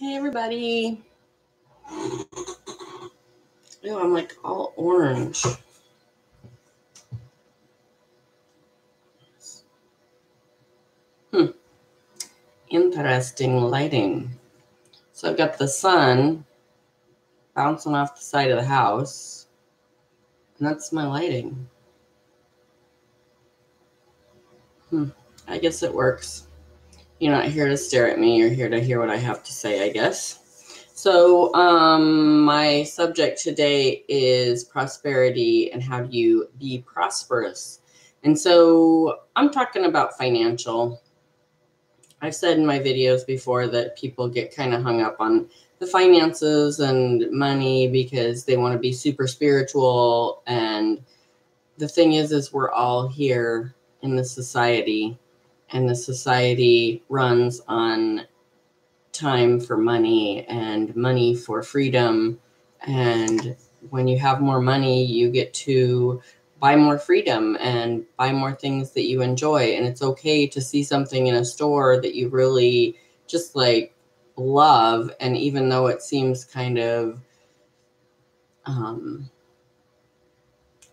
Hey everybody. Oh, I'm like all orange. Interesting lighting. So I've got the sun bouncing off the side of the house, and that's my lighting. I guess it works. You're not here to stare at me. You're here to hear what I have to say, I guess. So my subject today is prosperity and how do you be prosperous. And so I'm talking about financial. I've said in my videos before that people get kind of hung up on the finances and money because they want to be super spiritual. And the thing is we're all here in the society, and the society runs on time for money and money for freedom. And when you have more money, you get to buy more freedom and buy more things that you enjoy. And it's okay to see something in a store that you really just like love. And even though it seems kind of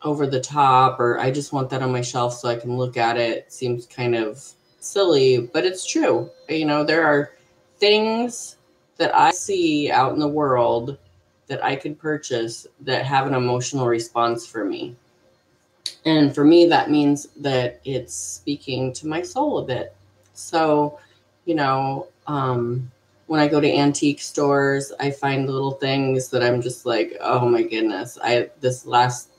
over the top, or I just want that on my shelf so I can look at it, seems kind of silly, but it's true. You know, there are things that I see out in the world that I could purchase that have an emotional response for me. And for me, that means that it's speaking to my soul a bit. So, you know, when I go to antique stores, I find little things that I'm just like, oh my goodness. This last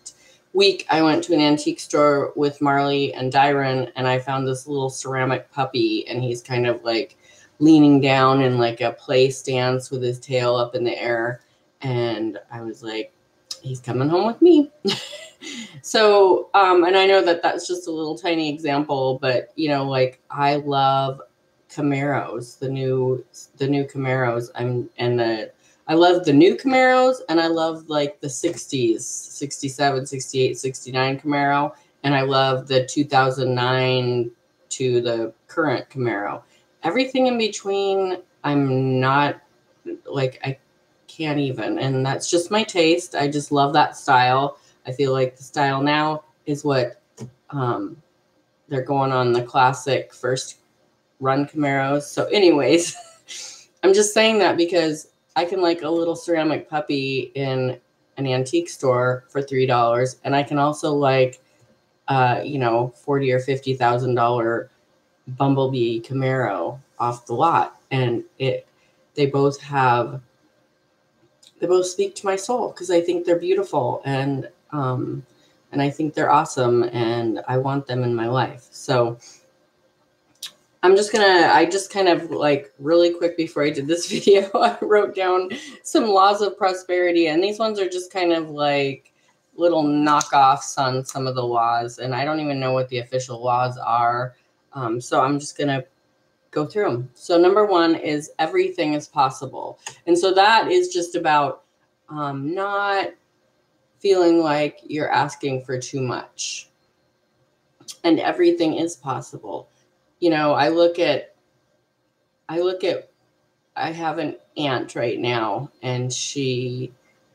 week, I went to an antique store with Marley and Dyron, and I found this little ceramic puppy, and he's kind of like leaning down in like a play stance with his tail up in the air. And I was like, he's coming home with me. So, and I know that that's just a little tiny example, but you know, like I love Camaros, the new Camaros. I love the new Camaros, and I love like the 60s, 67, 68, 69 Camaro. And I love the 2009 to the current Camaro. Everything in between, I'm not like, I can't even. And that's just my taste. I just love that style. I feel like the style now is what they're going on the classic first run Camaros. So anyways, I'm just saying that because I can like a little ceramic puppy in an antique store for $3. And I can also like, $40,000 or $50,000 Bumblebee Camaro off the lot. And they both speak to my soul because I think they're beautiful and I think they're awesome and I want them in my life. So I just kind of like really quick before I did this video, I wrote down some laws of prosperity, and these ones are just kind of like little knockoffs on some of the laws, and I don't even know what the official laws are. So I'm just going to go through them. So number 1 is everything is possible. And so that is just about not feeling like you're asking for too much. And everything is possible. You know, I have an aunt right now, and she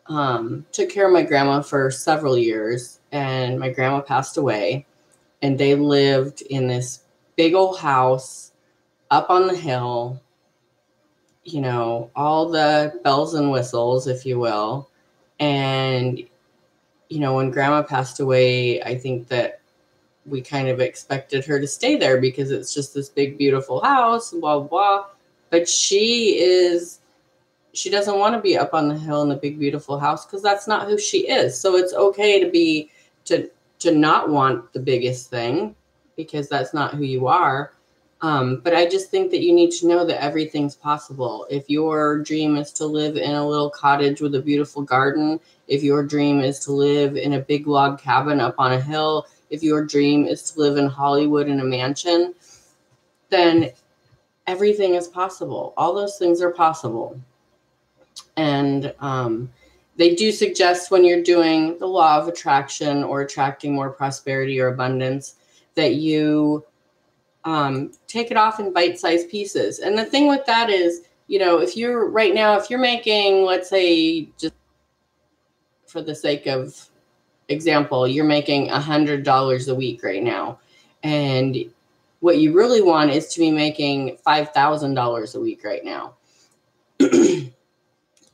took care of my grandma for several years, and my grandma passed away, and they lived in this big old house up on the hill, you know, all the bells and whistles, if you will. And, you know, when grandma passed away, I think that we kind of expected her to stay there because it's just this big, beautiful house, blah, blah. But she doesn't want to be up on the hill in the big, beautiful house because that's not who she is. So it's okay to not want the biggest thing because that's not who you are. But I just think that you need to know that everything's possible. If your dream is to live in a little cottage with a beautiful garden, if your dream is to live in a big log cabin up on a hill, if your dream is to live in Hollywood in a mansion, then everything is possible. All those things are possible. And they do suggest when you're doing the law of attraction or attracting more prosperity or abundance that you take it off in bite-sized pieces. And the thing with that is if you're right now, if you're making, let's say, just for the sake of example, you're making $100 a week right now. And what you really want is to be making $5,000 a week right now.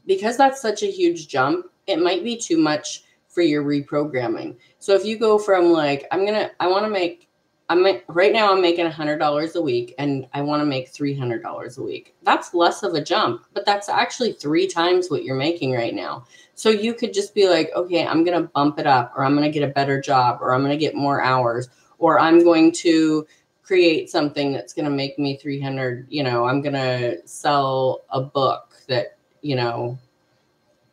Because that's such a huge jump, it might be too much for your reprogramming. So if you go from right now I'm making $100 a week and I want to make $300 a week. That's less of a jump, but that's actually 3 times what you're making right now. So you could just be like, okay, I'm going to bump it up, or I'm going to get a better job, or I'm going to get more hours, or I'm going to create something that's going to make me 300, I'm going to sell a book that,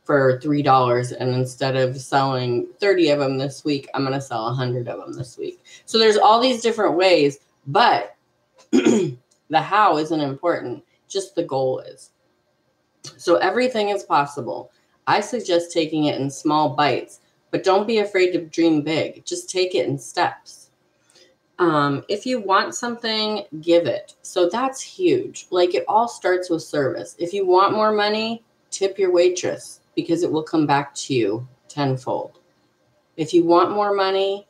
for $3, and instead of selling 30 of them this week, I'm going to sell 100 of them this week. So there's all these different ways, but the how isn't important, just the goal is. So everything is possible. I suggest taking it in small bites, but don't be afraid to dream big. Just take it in steps. If you want something, give it. So that's huge. It all starts with service. If you want more money, tip your waitress, because it will come back to you tenfold. If you want more money,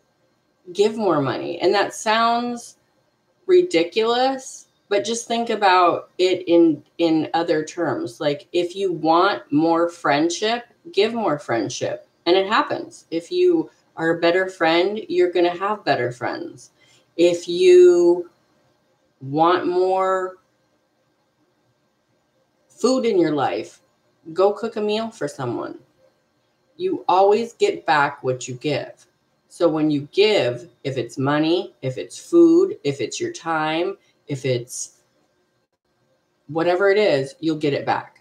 give more money. And that sounds ridiculous, but just think about it in other terms. If you want more friendship, give more friendship. And it happens. If you are a better friend, you're going to have better friends. If you want more food in your life, go cook a meal for someone. You always get back what you give. So when you give, if it's money, if it's food, if it's your time, if it's whatever it is, you'll get it back.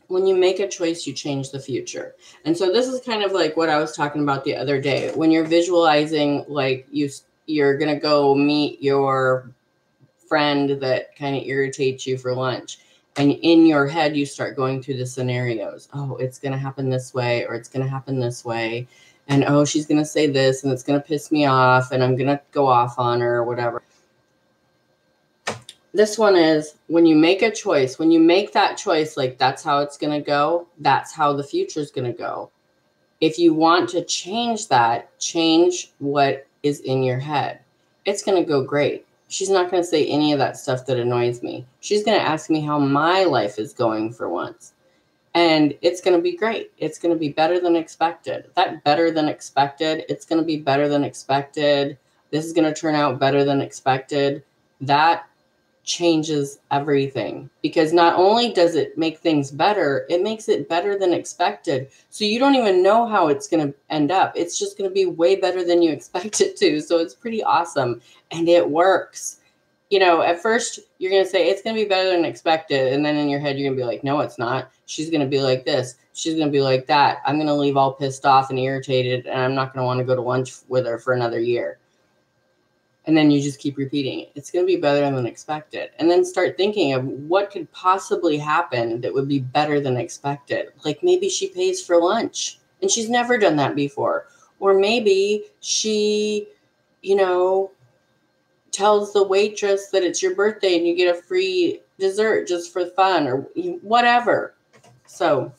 When you make a choice, you change the future. And so this is kind of like what I was talking about the other day. When you're visualizing, you're going to go meet your friend that kind of irritates you for lunch. And in your head, you start going through the scenarios. Oh, it's going to happen this way, or it's going to happen this way. And, oh, she's going to say this, and it's going to piss me off, and I'm going to go off on her, or whatever. This one is when you make a choice, when you make that choice, that's how it's going to go. That's how the future is going to go. If you want to change that, change what is in your head. It's going to go great. She's not going to say any of that stuff that annoys me. She's going to ask me how my life is going for once. And it's going to be great. It's going to be better than expected. That better than expected, it's going to be better than expected. This is going to turn out better than expected. That changes everything, because not only does it make things better, it makes it better than expected. So you don't even know how it's going to end up. It's just going to be way better than you expect it to. So it's pretty awesome. And it works. At first you're going to say it's going to be better than expected. And then in your head, you're going to be like, no, it's not. She's going to be like this. She's going to be like that. I'm going to leave all pissed off and irritated, and I'm not going to want to go to lunch with her for another year. And then you just keep repeating it. It's going to be better than expected. And then start thinking of what could possibly happen that would be better than expected. Maybe she pays for lunch and she's never done that before. Or maybe she, tells the waitress that it's your birthday and you get a free dessert just for fun, or whatever. So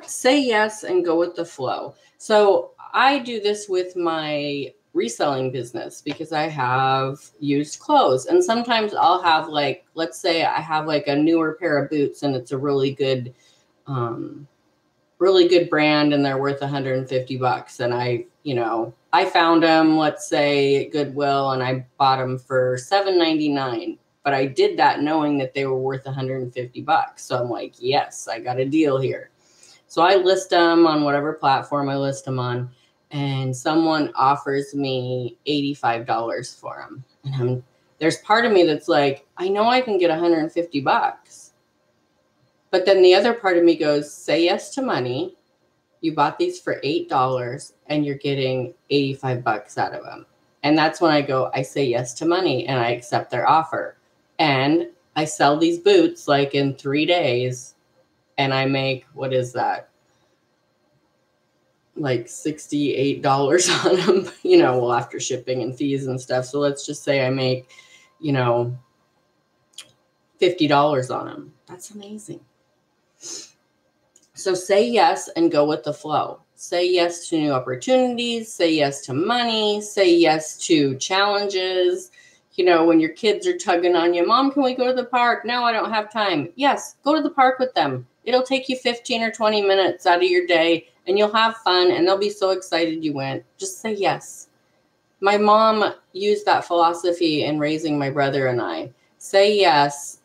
say yes and go with the flow. So I do this with my reselling business because I have used clothes, and sometimes I'll have let's say I have a newer pair of boots and it's a really good brand and they're worth $150. And I found them, let's say at Goodwill, and I bought them for $7.99, but I did that knowing that they were worth $150. So I'm like, yes, I got a deal here. So I list them on whatever platform I list them on, and someone offers me $85 for them. And there's part of me that's like, I know I can get $150. But then the other part of me goes, say yes to money. You bought these for $8 and you're getting $85 out of them. And that's when I say yes to money and I accept their offer. And I sell these boots in 3 days, and I make, what is that? $68 on them, after shipping and fees and stuff. So let's just say I make, $50 on them. That's amazing. So say yes and go with the flow. Say yes to new opportunities. Say yes to money. Say yes to challenges. When your kids are tugging on you, Mom, can we go to the park? No, I don't have time. Yes, go to the park with them. It'll take you 15 or 20 minutes out of your day, and you'll have fun, and they'll be so excited you went. Just say yes. My mom used that philosophy in raising my brother and I. Say yes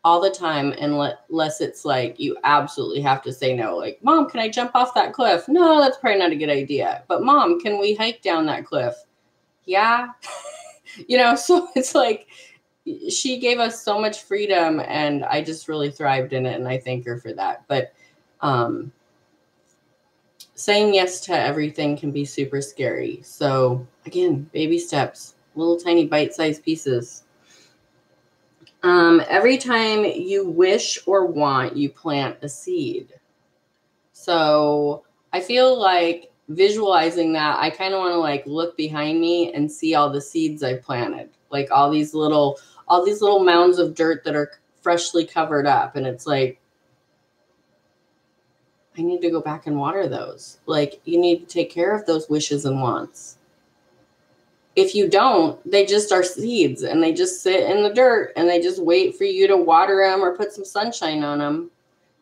all the time, unless it's like you absolutely have to say no. Like, Mom, can I jump off that cliff? No, that's probably not a good idea. But Mom, can we hike down that cliff? Yeah. So it's like she gave us so much freedom, and I just really thrived in it, and I thank her for that. But saying yes to everything can be super scary. So again, baby steps, little tiny bite-sized pieces. Every time you wish or want, you plant a seed. So I feel like visualizing that, I kind of want to like look behind me and see all the seeds I planted, like all these little mounds of dirt that are freshly covered up. And it's like, I need to go back and water those. Like, you need to take care of those wishes and wants. If you don't, they just are seeds, and they just sit in the dirt, and they just wait for you to water them or put some sunshine on them.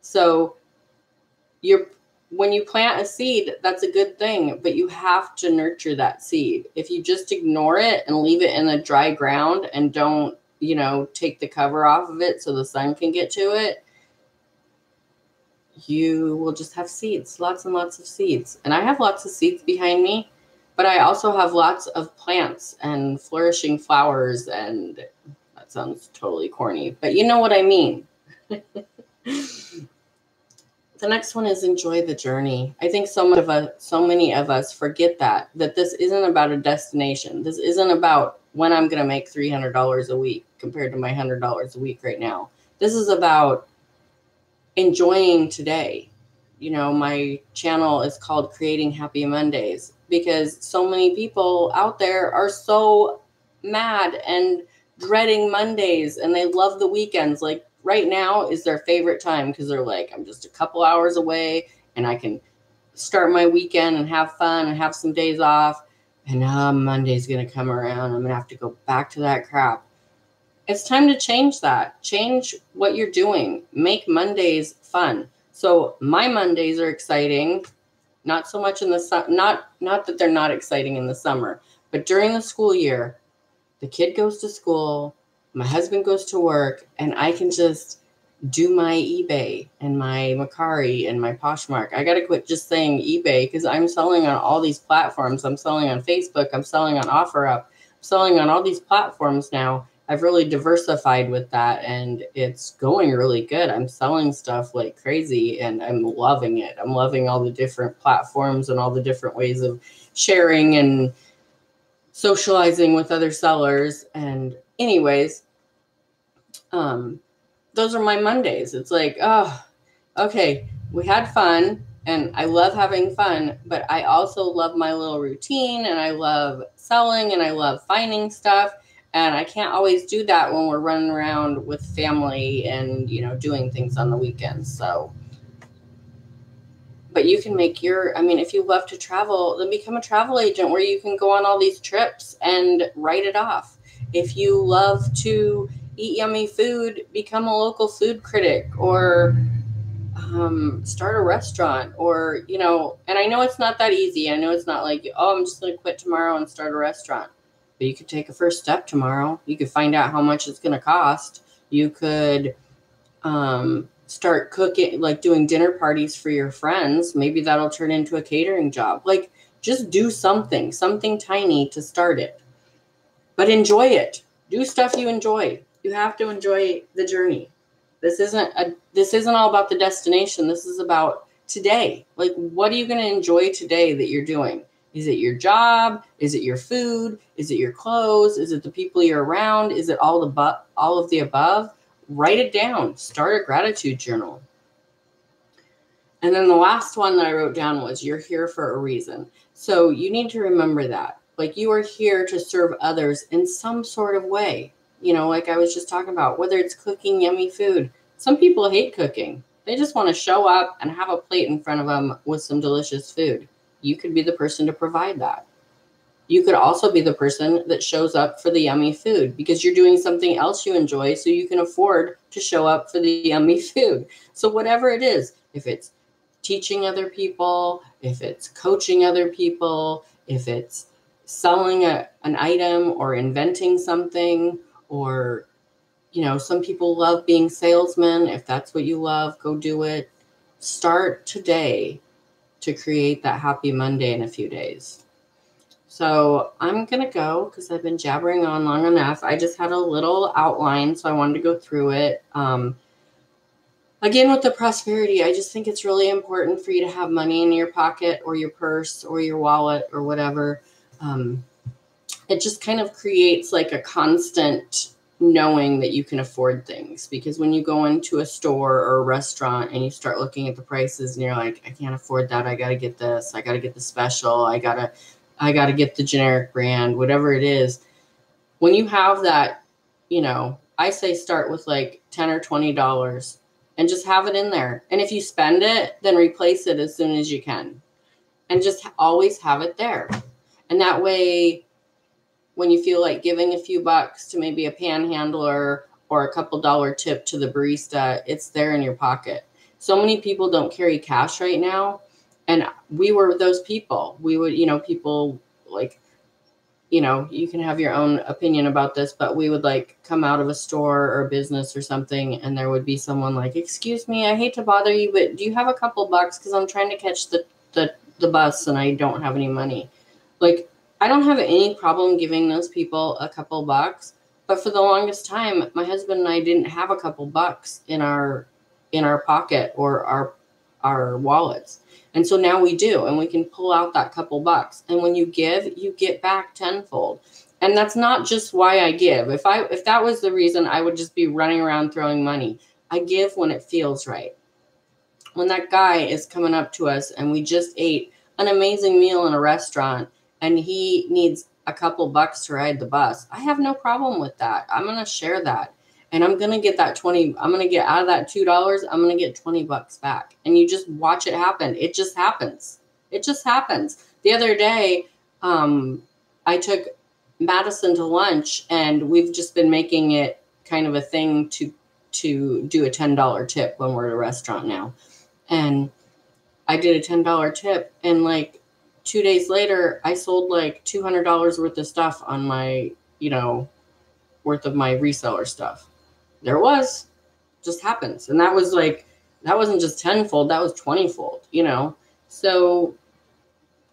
So when you plant a seed, that's a good thing, but you have to nurture that seed. If you just ignore it and leave it in the dry ground and don't, take the cover off of it so the sun can get to it, you will just have seeds, lots and lots of seeds. And I have lots of seeds behind me, but I also have lots of plants and flourishing flowers, and that sounds totally corny, but you know what I mean. The next one is enjoy the journey. I think so many of us forget that this isn't about a destination. This isn't about when I'm going to make $300 a week compared to my $100 a week right now. This is about enjoying today. My channel is called Creating Happy Mondays because so many people out there are so mad and dreading Mondays, and they love the weekends. Like, right now is their favorite time because they're like, I'm just a couple hours away and I can start my weekend and have fun and have some days off. And Monday's going to come around. I'm going to have to go back to that crap. It's time to change that. Change what you're doing. Make Mondays fun. So my Mondays are exciting, not so much in the not that they're not exciting in the summer, but during the school year, the kid goes to school, my husband goes to work, and I can just do my eBay and my Mercari and my Poshmark. I got to quit just saying eBay because I'm selling on all these platforms. I'm selling on Facebook. I'm selling on OfferUp. I'm selling on all these platforms now. I've really diversified with that, and it's going really good. I'm selling stuff like crazy, and I'm loving it. I'm loving all the different platforms and all the different ways of sharing and socializing with other sellers. And anyways, those are my Mondays. It's like, oh, okay, we had fun, and I love having fun, but I also love my little routine, and I love selling, and I love finding stuff. And I can't always do that when we're running around with family and, doing things on the weekends. So, but you can make if you love to travel, then become a travel agent where you can go on all these trips and write it off. If you love to eat yummy food, become a local food critic, or start a restaurant, or, and I know it's not that easy. I know it's not like, oh, I'm just going to quit tomorrow and start a restaurant. But you could take a first step tomorrow. You could find out how much it's going to cost. You could start cooking, like doing dinner parties for your friends. Maybe that'll turn into a catering job. Like, just do something tiny to start it. But enjoy it. Do stuff you enjoy. You have to enjoy the journey. This isn't all about the destination. This is about today. Like, what are you going to enjoy today that you're doing? Is it your job? Is it your food? Is it your clothes? Is it the people you're around? Is it all of the above? Write it down. Start a gratitude journal. And then the last one that I wrote down was, you're here for a reason. So you need to remember that. Like, you are here to serve others in some sort of way. like I was just talking about, whether it's cooking yummy food. Some people hate cooking. They just want to show up and have a plate in front of them with some delicious food. You could be the person to provide that. You could also be the person that shows up for the yummy food because you're doing something else you enjoy, so you can afford to show up for the yummy food. So whatever it is, if it's teaching other people, if it's coaching other people, if it's selling an item or inventing something, or, some people love being salesmen. If that's what you love, go do it. Start today to create that happy Monday in a few days. So I'm going to go because I've been jabbering on long enough. I just had a little outline, so I wanted to go through it. Again, with the prosperity, I just think it's really important for you to have money in your pocket or your purse or your wallet or whatever. It just kind of creates like a constant knowing that you can afford things, because when you go into a store or a restaurant and you start looking at the prices and you're like, I can't afford that. I got to get this. I got to get the special. I got to get the generic brand, whatever it is. When you have that, I say start with like $10 or $20 and just have it in there. And if you spend it, then replace it as soon as you can. And just always have it there. And that way, when you feel like giving a few bucks to maybe a panhandler or a couple dollar tip to the barista, it's there in your pocket. So many people don't carry cash right now. And we were those people. We would, people like, you can have your own opinion about this, but we would like come out of a store or a business or something, and there would be someone like, excuse me, I hate to bother you, but do you have a couple bucks? Because I'm trying to catch the bus and I don't have any money. Like, I don't have any problem giving those people a couple bucks, but for the longest time, my husband and I didn't have a couple bucks in our pocket or our wallets. And so now we do, and we can pull out that couple bucks. And when you give, you get back tenfold. And that's not just why I give. If that was the reason, I would just be running around throwing money. I give when it feels right. When that guy is coming up to us and we just ate an amazing meal in a restaurant and he needs a couple bucks to ride the bus, I have no problem with that. I'm going to share that. And I'm going to get that I'm going to get out of that $2, I'm going to get 20 bucks back. And you just watch it happen. It just happens. It just happens. The other day, I took Madison to lunch, and we've just been making it kind of a thing to do a $10 tip when we're at a restaurant now. And I did a $10 tip, and like 2 days later, I sold like $200 worth of stuff on my, worth of my reseller stuff. There was, just happens. And that wasn't just tenfold, that was 20-fold, So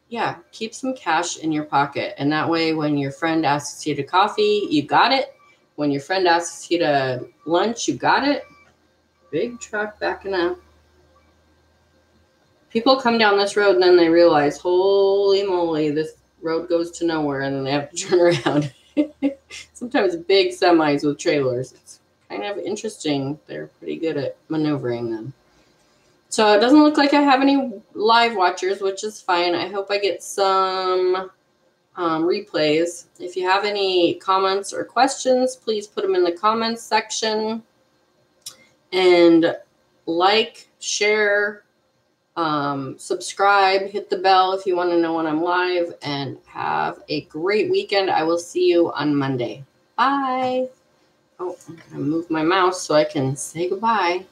yeah, keep some cash in your pocket. And that way, when your friend asks you to coffee, you got it. When your friend asks you to lunch, you got it. Big truck backing up. People come down this road and then they realize, holy moly, this road goes to nowhere, and then they have to turn around. Sometimes big semis with trailers. It's kind of interesting. They're pretty good at maneuvering them. So it doesn't look like I have any live watchers, which is fine. I hope I get some replays. If you have any comments or questions, please put them in the comments section. And like, share, subscribe, hit the bell if you want to know when I'm live, and have a great weekend. I will see you on Monday. Bye. Oh, I'm going to move my mouse so I can say goodbye.